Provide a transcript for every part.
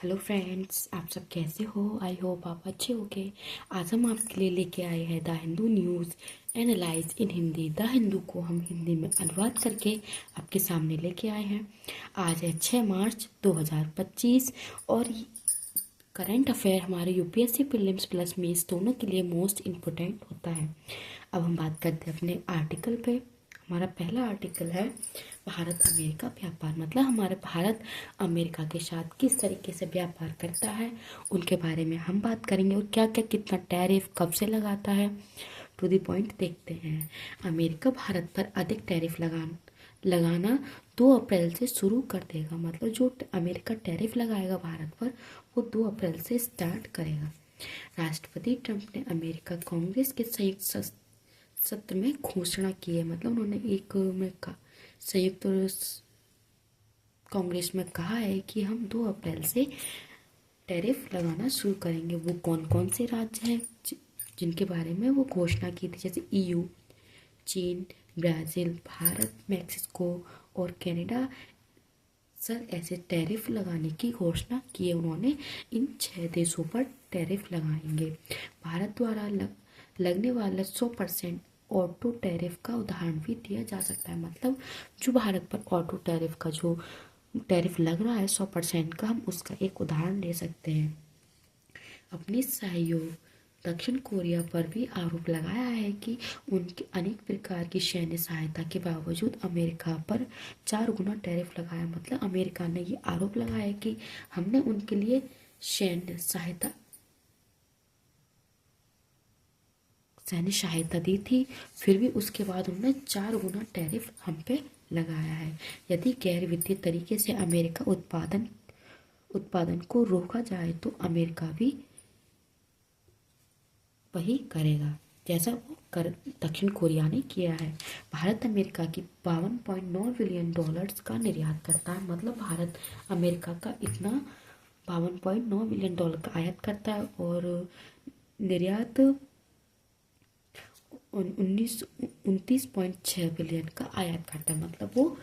Hello friends, आप सब कैसे हो? आई होप आप अच्छे होंगे। आज हम आपके लिए लेके आए हैं the Hindu news analyse in Hindi. The Hindu को हम हिंदी में अनुवाद करके आपके सामने लेके आए हैं। आज है 6 मार्च 2025 और करंट अफेयर हमारे यूपीएससी प्रीलिम्स प्लस मेंस दोनों के लिए मोस्ट इम्पोर्टेंट होता है। अब हम बात करते हैं अपने आर्टिकल पे। हमारा पहला आर्टिकल है भारत अमेरिका व्यापार, मतलब हमारा भारत अमेरिका के साथ किस तरीके से व्यापार करता है उनके बारे में हम बात करेंगे और क्या क्या कितना टैरिफ कब से लगाता है। टू द पॉइंट देखते हैं। अमेरिका भारत पर अधिक टैरिफ लगाना 2 अप्रैल से शुरू कर देगा, मतलब जो अमेरिका टैरिफ लगाएगा भारत पर वो 2 अप्रैल से स्टार्ट करेगा। राष्ट्रपति ट्रंप ने अमेरिका कांग्रेस के संयुक्त सत्र में घोषणा की है, मतलब उन्होंने एक में संयुक्त कांग्रेस में कहा है कि हम 2 अप्रैल से टैरिफ लगाना शुरू करेंगे। वो कौन कौन से राज्य हैं जिनके बारे में वो घोषणा की थी, जैसे ईयू, चीन, ब्राज़ील, भारत, मैक्सिको और कनाडा। सर ऐसे टैरिफ लगाने की घोषणा की है उन्होंने। इन 6 देशों पर टैरिफ लगाएंगे। भारत द्वारा लगने वाला 100% ऑटो टैरिफ का उदाहरण भी दिया जा सकता है, मतलब जो भारत पर ऑटो टैरिफ का जो टैरिफ लग रहा है 100% का, हम उसका एक उदाहरण दे सकते हैं। अपने सहयोग दक्षिण कोरिया पर भी आरोप लगाया है कि उनकी अनेक प्रकार की सैन्य सहायता के बावजूद अमेरिका पर 4 गुना टैरिफ लगाया, मतलब अमेरिका ने ये आरोप लगाया कि हमने उनके लिए सैन्य सहायता दी थी, फिर भी उसके बाद उन्होंने 4 गुना टैरिफ हम पे लगाया है। यदि गैर वित्तीय तरीके से अमेरिका उत्पादन को रोका जाए तो अमेरिका भी वही करेगा जैसा वो कर दक्षिण कोरिया ने किया है। भारत अमेरिका की 52.9 बिलियन डॉलर्स का निर्यात करता है, मतलब भारत अमेरिका का इतना 52.9 बिलियन डॉलर का आयात करता है और निर्यात 29.6 बिलियन का आयात करता है, मतलब वो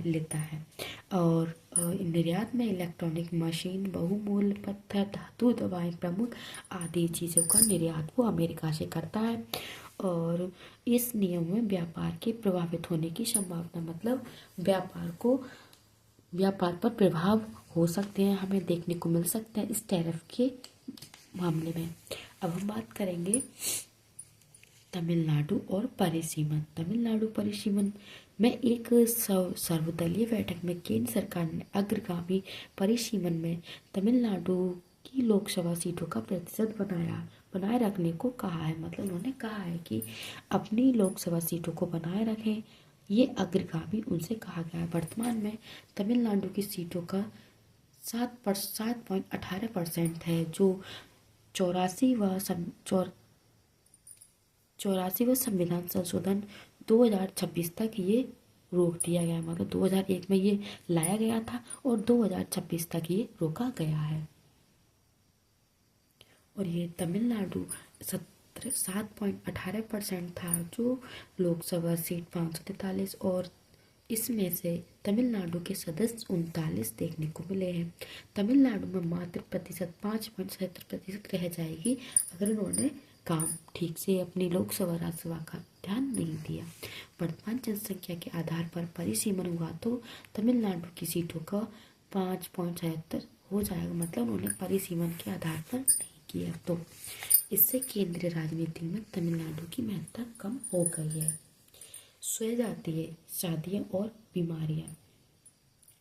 लेता है। और निर्यात में इलेक्ट्रॉनिक मशीन, बहुमूल्य पत्थर, धातु, दवाएं प्रमुख आदि चीज़ों का निर्यात वो अमेरिका से करता है। और इस नियम में व्यापार के प्रभावित होने की संभावना, मतलब व्यापार पर प्रभाव हो सकते हैं, हमें देखने को मिल सकता है इस टैरिफ के मामले में। अब हम बात करेंगे तमिलनाडु और परिसीमन। तमिलनाडु परिसीमन में एक सर्वदलीय बैठक में केंद्र सरकार ने अग्रगामी परिसीमन में तमिलनाडु की लोकसभा सीटों का प्रतिशत बनाए रखने को कहा है, मतलब उन्होंने कहा है कि अपनी लोकसभा सीटों को बनाए रखें। ये अग्रगामी उनसे कहा गया है। वर्तमान में तमिलनाडु की सीटों का 7.18% है, जो 84वां संविधान संशोधन 2026 तक ये रोक दिया गया, मतलब 2001 में ये लाया गया था और 2026 तक ये रोका गया है। और ये तमिलनाडु 7.18% था जो लोकसभा सीट 543, और इसमें से तमिलनाडु के सदस्य 39 देखने को मिले हैं। तमिलनाडु में मात्र प्रतिशत 5.77% रह जाएगी अगर उन्होंने काम ठीक से अपनी लोकसभा राज्यसभा का ध्यान नहीं दिया। वर्तमान जनसंख्या के आधार पर परिसीमन हुआ तो तमिलनाडु की सीटों का 5.76 हो जाएगा, मतलब उन्होंने परिसीमन के आधार पर नहीं किया, तो इससे केंद्रीय राजनीति में तमिलनाडु की महत्ता कम हो गई है। स्वजातीय शादियाँ और बीमारियाँ,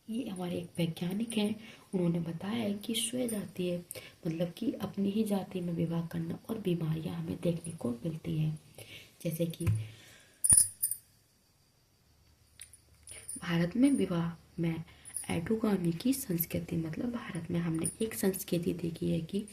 ये हमारे एक वैज्ञानिक हैं, उन्होंने बताया है कि स्वजातीय मतलब कि अपनी ही जाति में विवाह करना और बीमारियाँ हमें देखने को मिलती हैं, जैसे कि भारत में विवाह में एडोगामी की संस्कृति, मतलब भारत में हमने एक संस्कृति देखी है कि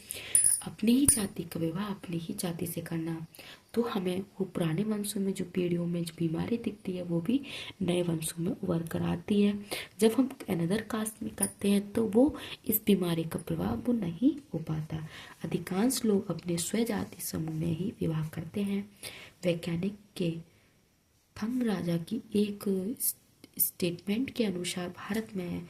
अपनी ही जाति का विवाह अपनी ही जाति से करना, तो हमें वो पुराने वंशों में जो पीढ़ियों में जो बीमारी दिखती है वो भी नए वंशों में उभर कर आती है। जब हम अनदर कास्ट में करते हैं तो वो इस बीमारी का प्रभाव वो नहीं हो पाता। अधिकांश लोग अपने स्वजाति समूह में ही विवाह करते हैं। वैज्ञानिक के थंग राजा की एक स्टेटमेंट के अनुसार भारत में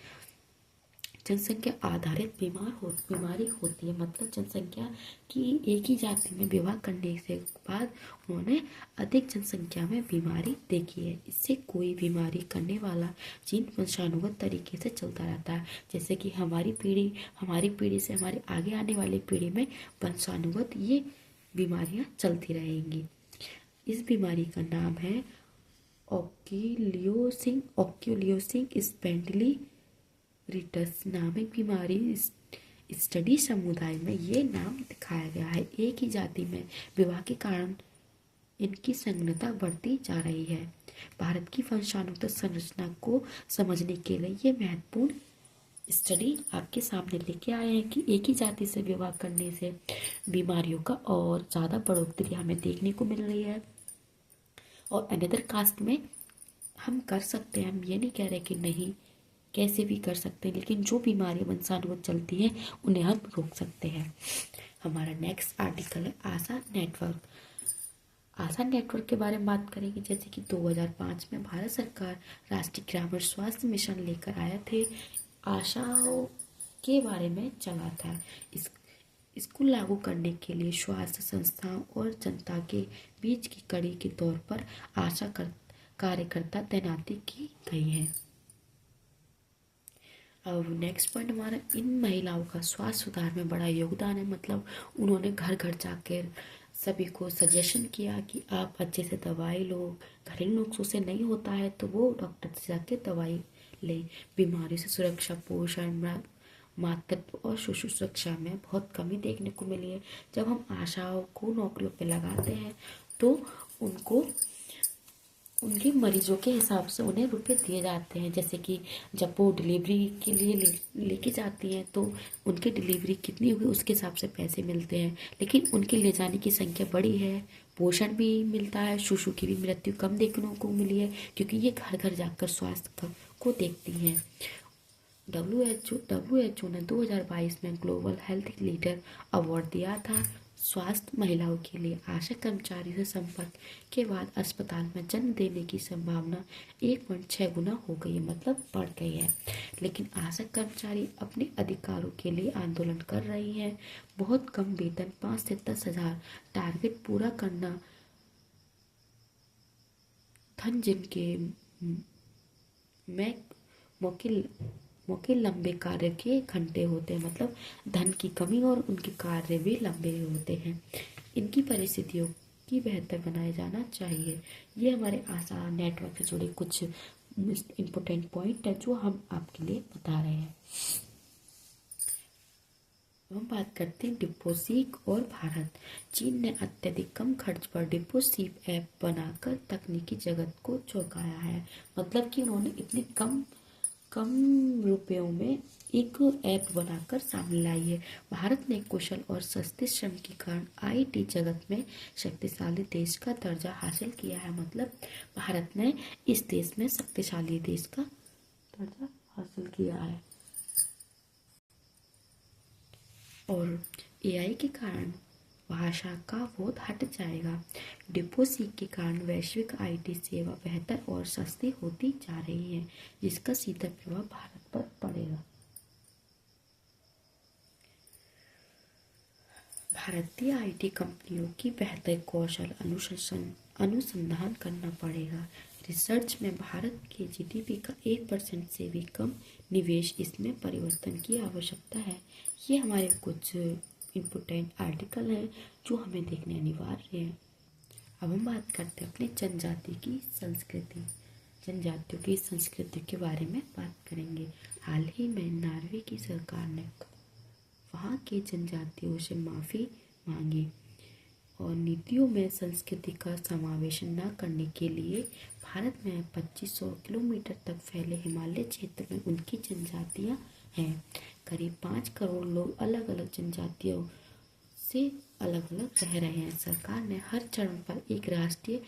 जनसंख्या आधारित बीमारी होती है, मतलब जनसंख्या की एक ही जाति में विवाह करने से बाद उन्होंने अधिक जनसंख्या में बीमारी देखी है। इससे कोई बीमारी करने वाला जीन वंशानुगत तरीके से चलता रहता है, जैसे कि हमारी पीढ़ी से हमारे आगे आने वाली पीढ़ी में वंशानुगत ये बीमारियां चलती रहेंगी। इस बीमारी का नाम है ओक्यूलियोसिंग स्पैंडिलिटिस नामक बीमारी। स्टडी समुदाय में ये नाम दिखाया गया है। एक ही जाति में विवाह के कारण इनकी संगीनता बढ़ती जा रही है। भारत की वंशानुगत संरचना को समझने के लिए ये महत्वपूर्ण स्टडी आपके सामने लेके आए हैं कि एक ही जाति से विवाह करने से बीमारियों का और ज़्यादा बढ़ोतरी हमें देखने को मिल रही है। और अनदर कास्ट में हम कर सकते हैं, हम ये नहीं कह रहे कि नहीं, कैसे भी कर सकते हैं, लेकिन जो बीमारियां वंशानुगत चलती हैं उन्हें हम रोक सकते हैं। हमारा नेक्स्ट आर्टिकल है आशा नेटवर्क। आशा नेटवर्क के बारे में बात करेंगे। जैसे कि 2005 में भारत सरकार राष्ट्रीय ग्रामीण स्वास्थ्य मिशन लेकर आया थे। आशाओं के बारे में चला था। इसको लागू करने के लिए स्वास्थ्य संस्थाओं और जनता के बीच की कड़ी के तौर पर आशा कार्यकर्ता तैनाती की गई है। अब नेक्स्ट पॉइंट हमारा, इन महिलाओं का स्वास्थ्य सुधार में बड़ा योगदान है। मतलब उन्होंने घर घर जाकर सभी को सजेशन किया कि आप अच्छे से दवाई लो, घरेलू नुस्खों से नहीं होता है तो वो डॉक्टर से जाके दवाई लें। बीमारी से सुरक्षा, पोषण, मातृत्व और शिशु सुरक्षा में बहुत कमी देखने को मिली है। जब हम आशाओं को नौकरियों पे लगाते हैं तो उनको उनके मरीजों के हिसाब से उन्हें रुपए दिए जाते हैं। जैसे कि जब वो डिलीवरी के लिए लेके जाती हैं तो उनकी डिलीवरी कितनी हुई उसके हिसाब से पैसे मिलते हैं, लेकिन उनके ले जाने की संख्या बड़ी है, पोषण भी मिलता है, शिशु की भी मृत्यु कम देखने को मिली है क्योंकि ये घर घर जाकर स्वास्थ्य को देखती हैं। WHO ने 2022 में ग्लोबल हेल्थ लीडर अवार्ड दिया था। स्वास्थ्य महिलाओं के लिए आशा कर्मचारी से संपर्क के बाद अस्पताल में जन्म देने की संभावना 1.6 गुना हो गई है, मतलब बढ़ गई है। लेकिन आशा कर्मचारी अपने अधिकारों के लिए आंदोलन कर रही हैं। बहुत कम वेतन, 5 से 10 हजार, टारगेट पूरा करना, धन जिनके में मौके लंबे कार्य के घंटे होते हैं, मतलब धन की कमी और उनके कार्य भी लंबे होते हैं। इनकी परिस्थितियों की बेहतर बनाया जाना चाहिए। ये हमारे आशा नेटवर्क से जुड़े कुछ इम्पोर्टेंट पॉइंट है जो हम आपके लिए बता रहे हैं। हम बात करते हैं डिपोसीक और भारत। चीन ने अत्यधिक कम खर्च पर डिपोसीक ऐप बनाकर तकनीकी जगत को चौंकाया है। मतलब कि उन्होंने इतनी कम रुपयों में एक ऐप बनाकर सामने लाई है। भारत ने कुशल और सस्ते श्रम के कारण IT जगत में शक्तिशाली देश का दर्जा हासिल किया है। मतलब भारत ने इस देश में शक्तिशाली देश का दर्जा हासिल किया है। और AI के कारण भाषा का बोध हट जाएगा। डिपोसीक के कारण वैश्विक IT सेवा बेहतर और सस्ती होती जा रही है, जिसका सीधा प्रभाव भारत पर पड़ेगा। भारतीय IT कंपनियों की बेहतर कौशल अनुसंधान करना पड़ेगा। रिसर्च में भारत के GDP का 1% से भी कम निवेश, इसमें परिवर्तन की आवश्यकता है। ये हमारे कुछ इम्पोर्टेंट आर्टिकल हैं जो हमें देखने अनिवार्य हैं। अब हम बात करते हैं अपने जनजातियों की संस्कृति के बारे में बात करेंगे। हाल ही में नॉर्वे की सरकार ने वहाँ के जनजातियों से माफ़ी मांगी और नीतियों में संस्कृति का समावेश न करने के लिए भारत में 2500 किलोमीटर तक फैले हिमालय क्षेत्र में उनकी जनजातियाँ हैं। करीब 5 करोड़ लोग अलग अलग जनजातियों से अलग अलग रह रहे हैं। सरकार ने हर चरण पर एक राष्ट्रीय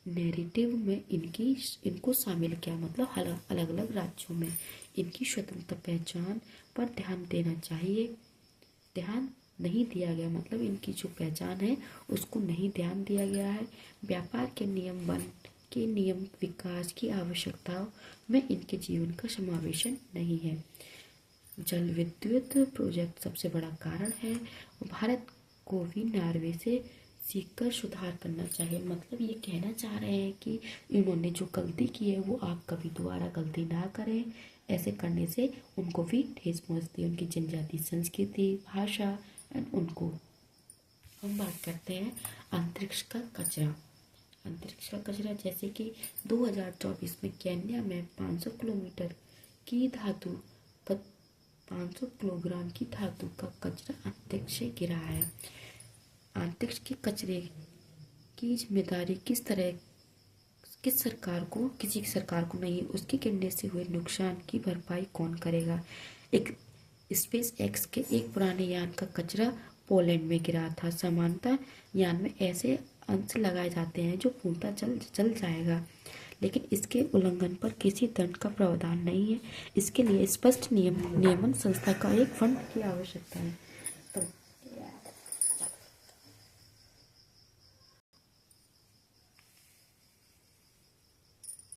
नैरेटिव में इनको शामिल किया, मतलब अलग अलग राज्यों में इनकी स्वतंत्र पहचान पर ध्यान नहीं दिया गया। मतलब इनकी जो पहचान है उसको नहीं ध्यान दिया गया है। व्यापार के नियम, वन के नियम, विकास की आवश्यकताओं में इनके जीवन का समावेशन नहीं है। जल विद्युत प्रोजेक्ट सबसे बड़ा कारण है। भारत को भी नॉर्वे से सीखकर सुधार करना चाहिए। मतलब ये कहना चाह रहे हैं कि इन्होंने जो गलती की है वो आप कभी दोबारा गलती ना करें। ऐसे करने से उनको भी ठेस पहुंचती है, उनकी जनजातीय संस्कृति, भाषा एंड उनको। हम बात करते हैं अंतरिक्ष का कचरा। अंतरिक्ष का कचरा जैसे कि 2024 में केन्या में 500 किलोमीटर की धातु 500 किलोग्राम की धातु का कचरा अंतरिक्ष से गिरा है। अंतरिक्ष के कचरे की जिम्मेदारी किस सरकार को, किसी सरकार को नहीं। उसके गिरने से हुए नुकसान की भरपाई कौन करेगा। एक स्पेस एक्स के एक पुराने यान का कचरा पोलैंड में गिरा था। सामान्यतः यान में ऐसे अंश लगाए जाते हैं जो पूर्णतः चल जाएगा, लेकिन इसके उल्लंघन पर किसी दंड का प्रावधान नहीं है। इसके लिए स्पष्ट नियमन संस्था का एक फंड की आवश्यकता है। तो